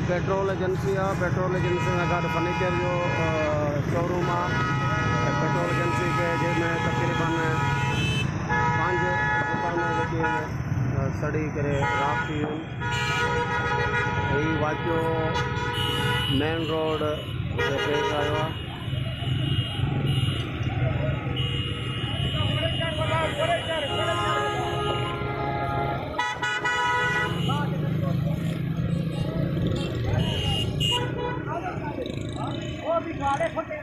Petrol agency आहे। Petrol agency सां गॾु फर्नीचर जो शोरूम आहे। पेट्रोल एजेंसी के जंहिंमें तक़रीबन 5 दुकान जेके सड़ी करे राख थी वियूं। वाकियो मेन रोड ते पेश आयो आहे। वो भी गाड़े फटे